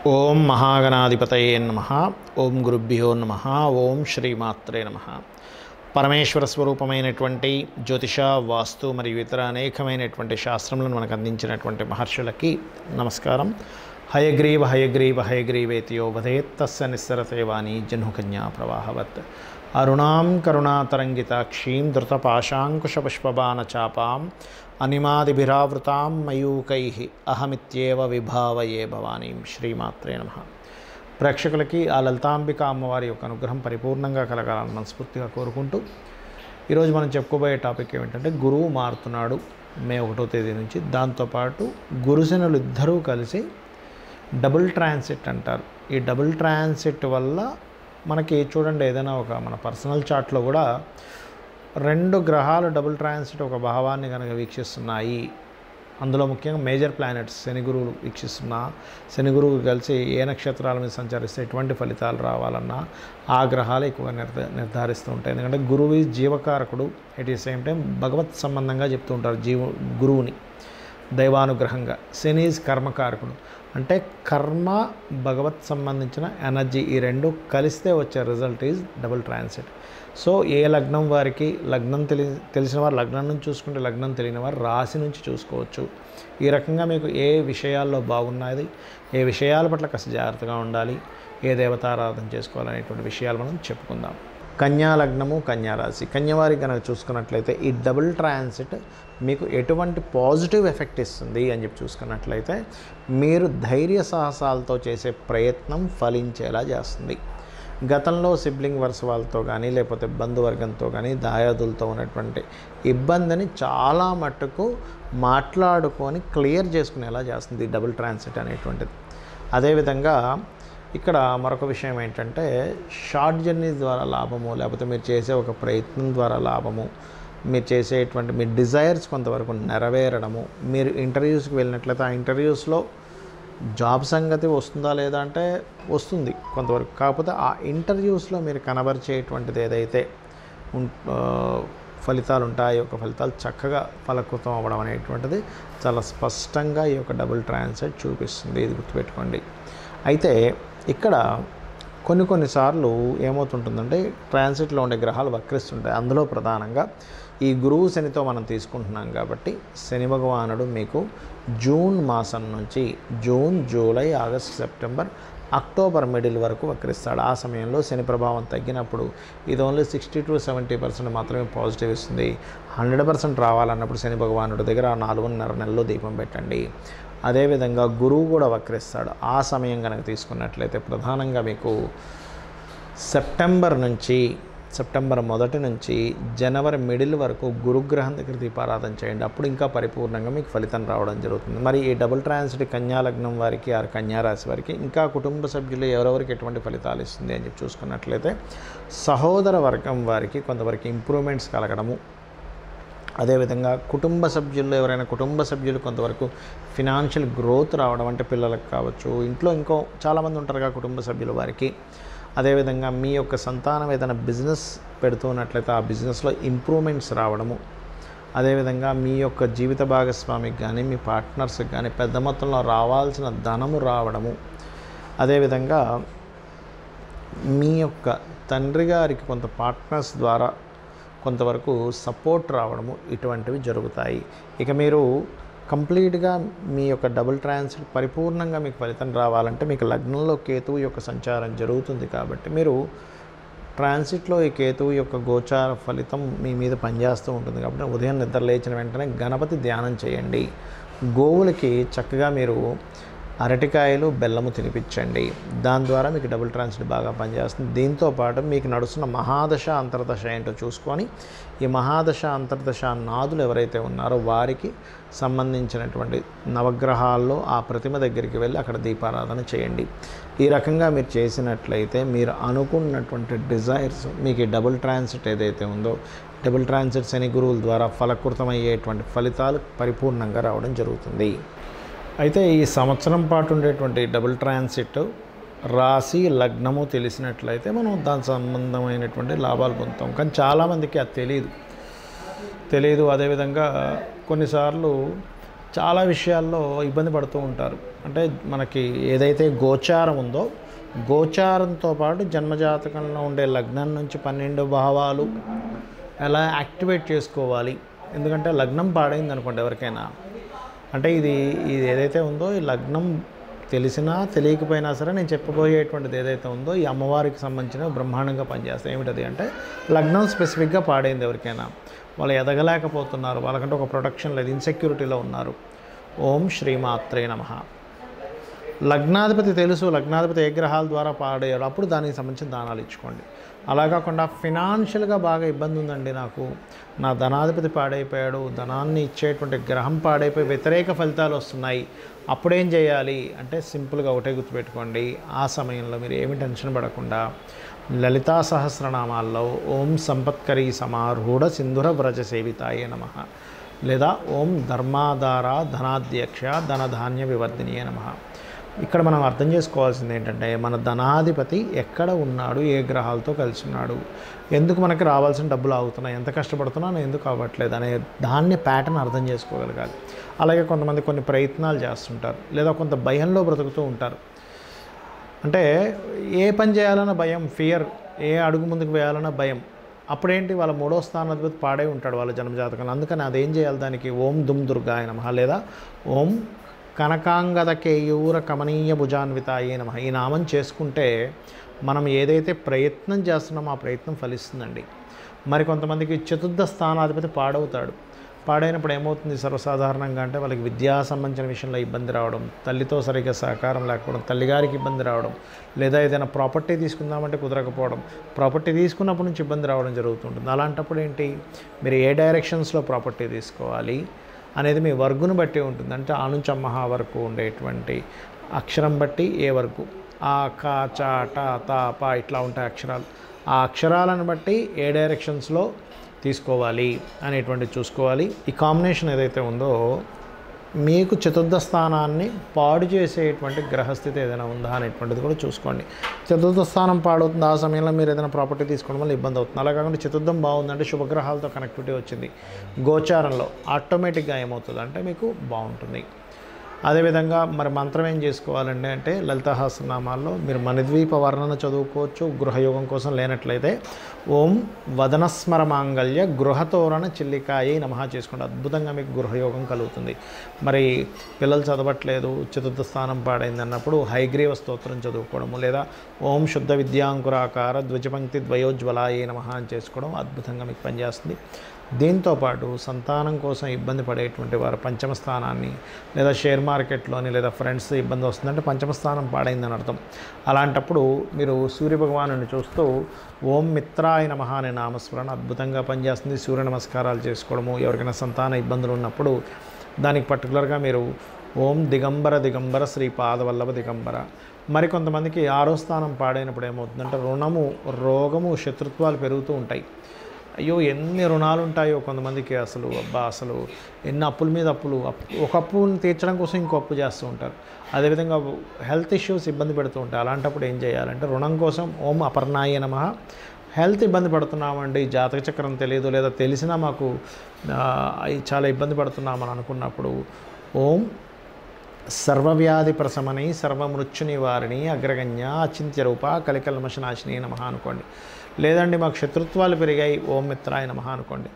ఓం మహాగణాధిపతయే నమః. ఓం గురుభ్యో నమః. ఓం శ్రీమాత్రే నమః. పరమేశ్వర స్వరూపమైనటువంటి జ్యోతిష, వాస్తు మరియు ఇతర అనేకమైనటువంటి శాస్త్రములను మనకు అందించినటువంటి మహర్షులకి నమస్కారం. హయగ్రీవ హయగ్రీవ హయగ్రీవేతియో వదేత్ తస్య నిస్సరతే వాణి జహ్నుకన్యా ప్రవాహవత్. అరుణాం కరుణాతరంగితాక్షీం ధృతపాశాంకుశపుష్పబాణచాపాం అనిమాదిభిరావృతాం మయూకైః అహమిత్యేవ విభావయే భవానీం. శ్రీమాత్రే నమః. ప్రేక్షకులకి ఆ లలితాంబిక అమ్మవారి యొక్క అనుగ్రహం పరిపూర్ణంగా కలగాలని మనస్ఫూర్తిగా కోరుకుంటూ ఈరోజు మనం చెప్పుకోబోయే టాపిక్ ఏమిటంటే, గురువు మారుతున్నాడు మే 1వ తేదీ నుంచి. దాంతోపాటు గురుశనులు ఇద్దరూ కలిసి డబుల్ ట్రాన్సిట్ అంటారు. ఈ డబుల్ ట్రాన్సిట్ వల్ల మనకి చూడండి, ఏదైనా ఒక మన పర్సనల్ చార్ట్లో కూడా రెండు గ్రహాలు డబుల్ ట్రాన్సిట్ ఒక భావాన్ని కనుక వీక్షిస్తున్నాయి, అందులో ముఖ్యంగా మేజర్ ప్లానెట్స్ శని గురువులు వీక్షిస్తున్నా, శని గురువు కలిసి ఏ నక్షత్రాల మీద సంచరిస్తే ఎటువంటి ఫలితాలు రావాలన్నా ఆ గ్రహాలు ఎక్కువగా నిర్ధారిస్తూ ఉంటాయి. ఎందుకంటే గురువు జీవకారకుడు, ఎట్ ది సేమ్ టైం భగవత్ సంబంధంగా చెప్తూ ఉంటారు గురువుని దైవానుగ్రహంగా. శని ఈజ్ కర్మకారకుడు, అంటే కర్మ భగవత్ సంబంధించిన ఎనర్జీ, ఈ రెండు కలిస్తే వచ్చే result is double transit. So a లగ్నం వారికి, లగ్నం తెలిసిన వారు లగ్నం నుంచి చూసుకుంటే, లగ్నం తెలియని వారు రాశి నుంచి చూసుకోవచ్చు. ఈ రకంగా మీకు ఏ విషయాల్లో బాగున్నది, ఏ విషయాల పట్ల కాస్త జాగ్రత్తగా ఉండాలి, ఏ దేవతారాధన చేసుకోవాలనేటువంటి విషయాలు మనం చెప్పుకుందాం. కన్యా లగ్నము, కన్యా రాశి. కన్యవారికి కనుక చూసుకున్నట్లయితే ఈ డబుల్ ట్రాన్సిట్ మీకు ఎటువంటి పాజిటివ్ ఎఫెక్ట్ ఇస్తుంది అని చెప్పి చూసుకున్నట్లయితే, మీరు ధైర్య సాహసాలతో చేసే ప్రయత్నం ఫలించేలా చేస్తుంది. గతంలో సిబ్లింగ్ వరుస వాళ్ళతో కానీ, లేకపోతే బంధువర్గంతో కానీ, దాయాదులతో ఉన్నటువంటి ఇబ్బందిని చాలా మట్టుకు మాట్లాడుకొని క్లియర్ చేసుకునేలా చేస్తుంది ఈ డబుల్ ట్రాన్సిట్ అనేటువంటిది. అదేవిధంగా ఇక్కడ మరొక విషయం ఏంటంటే, షార్ట్ జర్నీ ద్వారా లాభము, లేకపోతే మీరు చేసే ఒక ప్రయత్నం ద్వారా లాభము, మీరు చేసేటువంటి మీ డిజైర్స్ కొంతవరకు నెరవేరడము. మీరు ఇంటర్వ్యూస్కి వెళ్ళినట్లయితే ఆ ఇంటర్వ్యూస్లో జాబ్ సంగతి వస్తుందా లేదా అంటే వస్తుంది కొంతవరకు. కాకపోతే ఆ ఇంటర్వ్యూస్లో మీరు కనబరిచేటువంటిది ఏదైతే ఫలితాలు ఉంటాయో, ఒక ఫలితాలు చక్కగా ఫలకృతం అవ్వడం అనేటువంటిది చాలా స్పష్టంగా ఈ యొక్క డబుల్ ట్రాన్సిట్ చూపిస్తుంది. ఇది గుర్తుపెట్టుకోండి. అయితే ఇక్కడ కొన్నిసార్లు ఏమవుతుంటుందంటే, ట్రాన్సిట్లో ఉండే గ్రహాలు వక్రిస్తుంటాయి. అందులో ప్రధానంగా ఈ గురువు శనితో మనం తీసుకుంటున్నాం కాబట్టి, శని భగవానుడు మీకు జూన్ మాసం నుంచి June, July, August, September, October middle వరకు వక్రిస్తాడు. ఆ సమయంలో శని ప్రభావం తగ్గినప్పుడు ఇది ఓన్లీ 60 to 70% మాత్రమే పాజిటివ్ ఇస్తుంది. 100% రావాలన్నప్పుడు శని భగవానుడి దగ్గర 4.5 నెలల్లో దీపం పెట్టండి. అదేవిధంగా గురువు కూడా వక్రిస్తాడు. ఆ సమయం కనుక తీసుకున్నట్లయితే ప్రధానంగా మీకు సెప్టెంబర్ మొదటి నుంచి జనవరి మిడిల్ వరకు గురుగ్రహం దగ్గర దీపారాధన చేయండి. అప్పుడు ఇంకా పరిపూర్ణంగా మీకు ఫలితం రావడం జరుగుతుంది. మరి ఈ డబుల్ ట్రాన్సిట్ కన్యా లగ్నం వారికి, ఆ కన్యా రాశి వారికి ఇంకా కుటుంబ సభ్యులు ఎవరెవరికి ఎటువంటి ఫలితాలు ఇస్తుంది అని చెప్పి చూసుకున్నట్లయితే, సహోదర వర్గం వారికి కొంతవరకు ఇంప్రూవ్మెంట్స్ కలగడము, అదేవిధంగా కుటుంబ సభ్యుల్లో ఎవరైనా కుటుంబ సభ్యులు కొంతవరకు ఫినాన్షియల్ గ్రోత్ రావడం, అంటే పిల్లలకు కావచ్చు, ఇంట్లో ఇంకో చాలామంది ఉంటారుగా కుటుంబ సభ్యుల వారికి. అదేవిధంగా మీ యొక్క సంతానం ఏదైనా బిజినెస్ పెడుతున్నట్లయితే ఆ బిజినెస్లో ఇంప్రూవ్మెంట్స్ రావడము, అదేవిధంగా మీ యొక్క జీవిత భాగస్వామికి కానీ, మీ పార్ట్నర్స్కి కానీ పెద్ద మొత్తంలో రావాల్సిన ధనము రావడము, అదేవిధంగా మీ యొక్క తండ్రి గారికి కొంత పార్ట్నర్స్ ద్వారా కొంతవరకు సపోర్ట్ రావడము, ఇటువంటివి జరుగుతాయి. ఇక మీరు కంప్లీట్గా మీ యొక్క డబుల్ ట్రాన్సిట్ పరిపూర్ణంగా మీకు ఫలితం రావాలంటే, మీకు లగ్నంలో కేతువు యొక్క సంచారం జరుగుతుంది కాబట్టి, మీరు ట్రాన్సిట్లో ఈ కేతువు యొక్క గోచార ఫలితం మీ మీద పనిచేస్తూ ఉంటుంది కాబట్టి, ఉదయం నిద్ర లేచిన వెంటనే గణపతి ధ్యానం చేయండి. గోవులకి చక్కగా మీరు అరటికాయలు, బెల్లము తినిపించండి. దాని ద్వారా మీకు డబుల్ ట్రాన్సిట్ బాగా పనిచేస్తుంది. దీంతోపాటు మీకు నడుస్తున్న మహాదశ అంతర్దశ ఏంటో చూసుకొని, ఈ మహాదశ అంతర్దశ నాదులు ఎవరైతే ఉన్నారో వారికి సంబంధించినటువంటి నవగ్రహాల్లో ఆ ప్రతిమ దగ్గరికి వెళ్ళి అక్కడ దీపారాధన చేయండి. ఈ రకంగా మీరు చేసినట్లయితే మీరు అనుకున్నటువంటి డిజైర్స్, మీకు ఈ డబుల్ ట్రాన్సిట్ ఏదైతే ఉందో, డబుల్ ట్రాన్సిట్ శని గురువుల ద్వారా ఫలకృతమయ్యేటువంటి ఫలితాలు పరిపూర్ణంగా రావడం జరుగుతుంది. అయితే ఈ సంవత్సరం పాటు ఉండేటువంటి డబుల్ ట్రాన్సిట్ రాశి, లగ్నము తెలిసినట్లయితే మనం దాని సంబంధమైనటువంటి లాభాలు పొందుతాం. కానీ చాలామందికి అది తెలియదు. అదేవిధంగా కొన్నిసార్లు చాలా విషయాల్లో ఇబ్బంది పడుతూ ఉంటారు. అంటే మనకి ఏదైతే గోచారం ఉందో గోచారంతో పాటు జన్మజాతకంలో ఉండే లగ్నం నుంచి 12 భావాలు ఎలా యాక్టివేట్ చేసుకోవాలి. ఎందుకంటే లగ్నం పాడైంది అనుకోండి ఎవరికైనా, అంటే ఇది ఏదైతే ఉందో ఈ లగ్నం తెలిసినా తెలియకపోయినా సరే నేను చెప్పబోయేటువంటిది ఏదైతే ఉందో ఈ అమ్మవారికి సంబంధించిన బ్రహ్మాండంగా పనిచేస్తాయి. ఏమిటది అంటే లగ్నం స్పెసిఫిక్గా పాడైంది ఎవరికైనా, వాళ్ళు ఎదగలేకపోతున్నారు, వాళ్ళకంటే ఒక ప్రొటెక్షన్ లేదు, ఇన్సెక్యూరిటీలో ఉన్నారు. ఓం శ్రీమాత్రే నమః. లగ్నాధిపతి తెలుసు, లగ్నాధిపతి ఏ గ్రహాల ద్వారా పాడేయాలో అప్పుడు దానికి సంబంధించిన దానాలు ఇచ్చుకోండి. అలా కాకుండా ఫినాన్షియల్గా బాగా ఇబ్బంది ఉందండి, నాకు నా ధనాధిపతి పాడైపోయాడు, ధనాన్ని ఇచ్చేటువంటి గ్రహం పాడైపోయి వ్యతిరేక ఫలితాలు వస్తున్నాయి, అప్పుడేం చేయాలి అంటే సింపుల్గా ఒకటే గుర్తుపెట్టుకోండి. ఆ సమయంలో మీరు ఏమి టెన్షన్ పడకుండా లలితా సహస్రనామాల్లో ఓం సంపత్కరీ సమారూఢ సింధుర వ్రజ సేవితాయే నమః, లేదా ఓం ధర్మాధార ధనాధ్యక్ష ధనధాన్య వివర్ధినియే నమః. ఇక్కడ మనం అర్థం చేసుకోవాల్సింది ఏంటంటే మన ధనాధిపతి ఎక్కడ ఉన్నాడు, ఏ గ్రహాలతో కలిసి ఉన్నాడు, ఎందుకు మనకి రావాల్సిన డబ్బులు ఆగుతున్నాయి, ఎంత కష్టపడుతున్నాను ఎందుకు అవ్వట్లేదు అనే దాన్ని ప్యాటర్న్ అర్థం చేసుకోగలగాలి. అలాగే కొంతమంది కొన్ని ప్రయత్నాలు చేస్తుంటారు, లేదా కొంత భయంలో బ్రతుకుతూ ఉంటారు. అంటే ఏ పని చేయాలన్న భయం, ఫియర్, ఏ అడుగు ముందుకు వేయాలన్న భయం. అప్పుడేంటి వాళ్ళ 3వ స్థానాధిపతి పాడై ఉంటాడు వాళ్ళ జన్మజాతకంలో. అందుకని అదేం చేయాలి, దానికి ఓం దుమ్ దుర్గాయ నమః, లేదా ఓం కనకాంగద కేయూర కమనీయ భుజాన్వితాయే నమః. ఈ నామం చేసుకుంటే మనం ఏదైతే ప్రయత్నం చేస్తున్నామో ఆ ప్రయత్నం ఫలిస్తుందండి. మరి కొంతమందికి చతుర్థ స్థానాధిపతి పాడవుతాడు. పాడైనప్పుడు ఏమవుతుంది సర్వసాధారణంగా అంటే వాళ్ళకి విద్యా సంబంధించిన విషయంలో ఇబ్బంది రావడం, తల్లితో సరిగ్గా సహకారం లేకపోవడం, తల్లిగారికి ఇబ్బంది రావడం, లేదా ఏదైనా ప్రాపర్టీ తీసుకుందామంటే కుదరకపోవడం, ప్రాపర్టీ తీసుకున్నప్పటి నుంచి ఇబ్బంది రావడం జరుగుతుంటుంది. అలాంటప్పుడు ఏంటి, మీరు ఏ డైరెక్షన్స్లో ప్రాపర్టీ తీసుకోవాలి అనేది మీ వర్గును బట్టి ఉంటుంది. అంటే ఆ నుంచి అమ్మహ వరకు ఉండేటువంటి అక్షరం బట్టి ఏ వర్గు, ఆ క చ ట త ప ఇట్లా ఉంటాయి అక్షరాలు, ఆ అక్షరాలను బట్టి ఏ డైరెక్షన్స్లో తీసుకోవాలి అనేటువంటిది చూసుకోవాలి. ఈ కాంబినేషన్ ఏదైతే ఉందో మీకు చతుర్థ స్థానాన్ని పాడు చేసేటువంటి గ్రహస్థితి ఏదైనా ఉందా అనేటువంటిది కూడా చూసుకోండి. చతుర్థ స్థానం పాడవుతుంది, ఆ సమయంలో మీరు ఏదైనా ప్రాపర్టీ తీసుకోవడం వల్ల ఇబ్బంది అవుతుంది. అలా కాకుండా చతుర్థం బాగుందంటే శుభగ్రహాలతో కనెక్టివిటీ వచ్చింది గోచారంలో, ఆటోమేటిక్గా ఏమవుతుంది అంటే మీకు బాగుంటుంది. అదేవిధంగా మరి మంత్రం ఏం చేసుకోవాలండి అంటే లలితా సహస్రనామాల్లో మీరు మణిద్వీప వర్ణన చదువుకోవచ్చు. గృహయోగం కోసం లేనట్లయితే ఓం వదనస్మర మాంగళ్య గృహతోరణ చిల్లికాయ నమః చేసుకోండి, అద్భుతంగా మీకు గృహయోగం కలుగుతుంది. మరి పిల్లలు చదవట్లేదు, చతుర్థ స్థానం పాడైంది అన్నప్పుడు హైగ్రీవ స్తోత్రం చదువుకోవడము, లేదా ఓం శుద్ధ విద్యాంకురాకార ద్విజపంక్తి ద్వయోజ్వలాయ నమః అని చేసుకోవడం అద్భుతంగా మీకు పనిచేస్తుంది. దీంతోపాటు సంతానం కోసం ఇబ్బంది పడేటువంటి వారు పంచమ స్థానాన్ని, లేదా షేర్ మార్కెట్లోని లేదా ఫ్రెండ్స్ ఇబ్బంది వస్తుందంటే పంచమ స్థానం పాడైందని అర్థం. అలాంటప్పుడు మీరు సూర్యభగవాను చూస్తూ ఓం మిత్రాయ నమః అనే నామస్మరణ అద్భుతంగా పనిచేస్తుంది. సూర్య నమస్కారాలు చేసుకోవడము, ఎవరికైనా సంతాన ఇబ్బందులు ఉన్నప్పుడు దానికి పర్టికులర్గా మీరు ఓం దిగంబర దిగంబర శ్రీ పాదవల్లభ దిగంబర. మరికొంతమందికి 6వ స్థానం పాడైనప్పుడు ఏమవుతుందంటే రుణము, రోగము, శత్రుత్వాలు పెరుగుతూ ఉంటాయి. అయ్యో ఎన్ని రుణాలు ఉంటాయో కొంతమందికి, అసలు అసలు ఎన్ని అప్పుల మీద అప్పులు, ఒక అప్పుని తీర్చడం కోసం ఇంకో అప్పు చేస్తూ ఉంటారు. అదేవిధంగా హెల్త్ ఇష్యూస్ ఇబ్బంది పెడుతూ ఉంటాయి. అలాంటప్పుడు ఏం చేయాలంటే రుణం కోసం ఓం అపర్ణాయ నమః. హెల్త్ ఇబ్బంది పడుతున్నామండి, జాతక చక్రం తెలియదు, లేదా తెలిసినా మాకు చాలా ఇబ్బంది పడుతున్నామని అనుకున్నప్పుడు ఓం సర్వవ్యాధి ప్రశమని సర్వమృత్యు నివారిణి అగ్రగణ్య అచింత్య రూప కలికల్మషనాశిని నమః అనుకోండి. లేదండి మాకు శత్రుత్వాలు పెరిగాయి ఓం మిత్రాయ నమః అనుకోండి.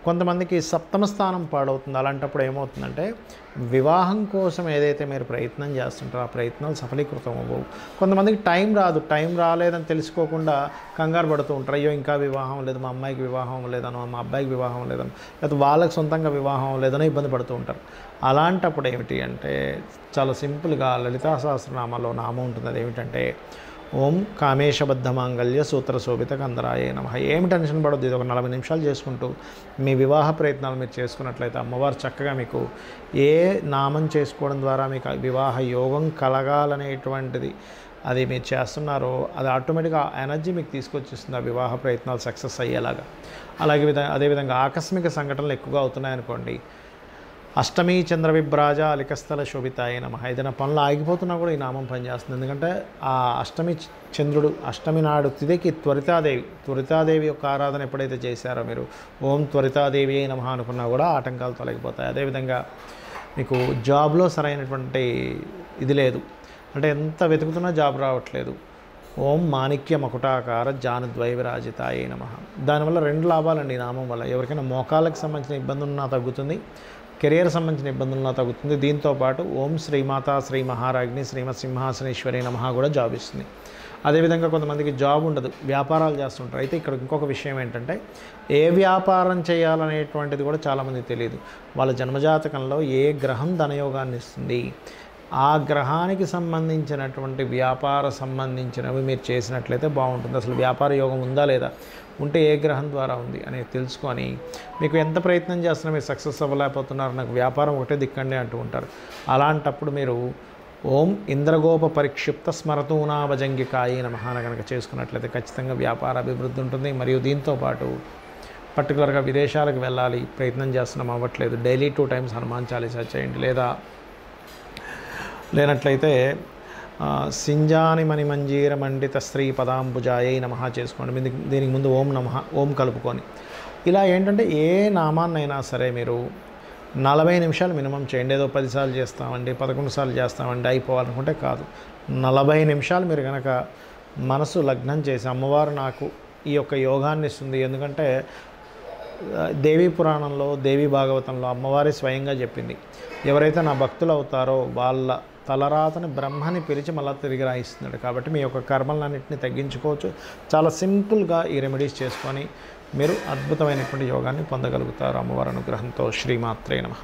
కొంతమందికి 7వ స్థానం పాడవుతుంది. అలాంటప్పుడు ఏమవుతుందంటే వివాహం కోసం ఏదైతే మీరు ప్రయత్నం చేస్తుంటారో ఆ ప్రయత్నాలు సఫలీకృతం అవ్వవు. కొంతమందికి టైం రాదు, టైం రాలేదని తెలుసుకోకుండా కంగారు పడుతూ ఉంటారు. అయ్యో ఇంకా వివాహం లేదు, మా అమ్మాయికి వివాహం లేదనో, మా అబ్బాయికి వివాహం లేదనో, లేదా వాళ్ళకి సొంతంగా వివాహం లేదనో ఇబ్బంది పడుతూ ఉంటారు. అలాంటప్పుడు ఏమిటి అంటే చాలా సింపుల్గా లలితా సహస్రనామాల్లో నామం ఉంటుంది. అది ఏమిటంటే ఓం కామేశబద్ధ మాంగళ్య సూత్ర శోభిత కందరాయ నమః. ఏమి టెన్షన్ పడొద్దు, ఇది ఒక 40 నిమిషాలు చేసుకుంటూ మీ వివాహ ప్రయత్నాలు మీరు చేసుకున్నట్లయితే అమ్మవారు చక్కగా మీకు ఏ నామం చేసుకోవడం ద్వారా మీకు వివాహ యోగం కలగాలనేటువంటిది అది మీరు చేస్తున్నారో అది ఆటోమేటిక్గా ఎనర్జీ మీకు తీసుకొచ్చిస్తుంది ఆ వివాహ ప్రయత్నాలు సక్సెస్ అయ్యేలాగా. అదేవిధంగా ఆకస్మిక సంఘటనలు ఎక్కువగా అవుతున్నాయనుకోండి, అష్టమి చంద్ర విభ్రాజ అలికస్థల శోభితాయ నమః. ఏదైనా పనులు ఆగిపోతున్నా కూడా ఈ నామం పనిచేస్తుంది. ఎందుకంటే ఆ అష్టమి చంద్రుడు, అష్టమి నాడు తిథికి త్వరితాదేవి యొక్క ఆరాధన ఎప్పుడైతే చేశారో మీరు ఓం త్వరితాదేవి నమః అనుకున్నా కూడా ఆటంకాలు తొలగిపోతాయి. అదేవిధంగా మీకు జాబ్లో సరైనటువంటి ఇది లేదు, అంటే ఎంత వెతుకుతున్నా జాబ్ రావట్లేదు. ఓం మాణిక్య మకుటాకార జానుద్వైవిరాజితాయే నమః. దానివల్ల 2 లాభాలండి ఈ నామం వల్ల. ఎవరికైనా మోకాళ్ళకి సంబంధించిన ఇబ్బందులున్నా తగ్గుతుంది, కెరియర్ సంబంధించిన ఇబ్బందులున్నా తగ్గుతుంది. దీంతోపాటు ఓం శ్రీమాత శ్రీ మహారాజ్ని శ్రీమత్ సింహాసనేశ్వరి నమః కూడా జాబ్ ఇస్తుంది. అదేవిధంగా కొంతమందికి జాబ్ ఉండదు, వ్యాపారాలు చేస్తుంటారు. అయితే ఇక్కడ ఇంకొక విషయం ఏంటంటే ఏ వ్యాపారం చేయాలనేటువంటిది కూడా చాలామందికి తెలియదు. వాళ్ళ జన్మజాతకంలో ఏ గ్రహం ధనయోగాన్ని ఇస్తుంది, ఆ గ్రహానికి సంబంధించినటువంటి వ్యాపార సంబంధించినవి మీరు చేసినట్లయితే బాగుంటుంది. అసలు వ్యాపార యోగం ఉందా లేదా, ఉంటే ఏ గ్రహం ద్వారా ఉంది అనేది తెలుసుకొని మీకు ఎంత ప్రయత్నం చేస్తున్నా మీరు సక్సెస్ అవ్వలేకపోతున్నారు, నాకు వ్యాపారం ఒకటే దిక్కండి అంటూ ఉంటారు. అలాంటప్పుడు మీరు ఓం ఇంద్రగోప పరిక్షిప్త స్మరతూనాభజంగికాయ నమః కనుక చేసుకున్నట్లయితే ఖచ్చితంగా వ్యాపార అభివృద్ధి ఉంటుంది. మరియు దీంతోపాటు పర్టికులర్గా విదేశాలకు వెళ్ళాలి ప్రయత్నం చేస్తున్నాం అవ్వట్లేదు, డైలీ 2 times హనుమాన్ చాలీసా చేయండి. లేనట్లయితే సింజాని మణిమంజీర మండిత స్త్రీ పదాంబుజాయై నమః చేసుకోండి. దీనికి ముందు ఓం నమః ఓం కలుపుకొని. ఇలా ఏంటంటే ఏ నామాన్నైనా సరే మీరు 40 నిమిషాలు మినిమం చేయండి. ఏదో 10 సార్లు చేస్తామండి, 11 సార్లు చేస్తామండి అయిపోవాలనుకుంటే కాదు. 40 నిమిషాలు మీరు కనుక మనసు లగ్నం చేసి అమ్మవారు నాకు ఈ యొక్క యోగాన్ని ఇస్తుంది. ఎందుకంటే దేవీ పురాణంలో దేవీ భాగవతంలో అమ్మవారి స్వయంగా చెప్పింది, ఎవరైతే నా భక్తులు అవుతారో వాళ్ళ తలరాతని బ్రహ్మని పిలిచి మళ్ళీ తిరిగి రాయిస్తున్నాడు. కాబట్టి మీ యొక్క కర్మలన్నింటినీ తగ్గించుకోవచ్చు. చాలా సింపుల్గా ఈ రెమెడీస్ చేసుకొని మీరు అద్భుతమైనటువంటి యోగాన్ని పొందగలుగుతారు అమ్మవారి అనుగ్రహంతో. శ్రీమాత్రే నమః.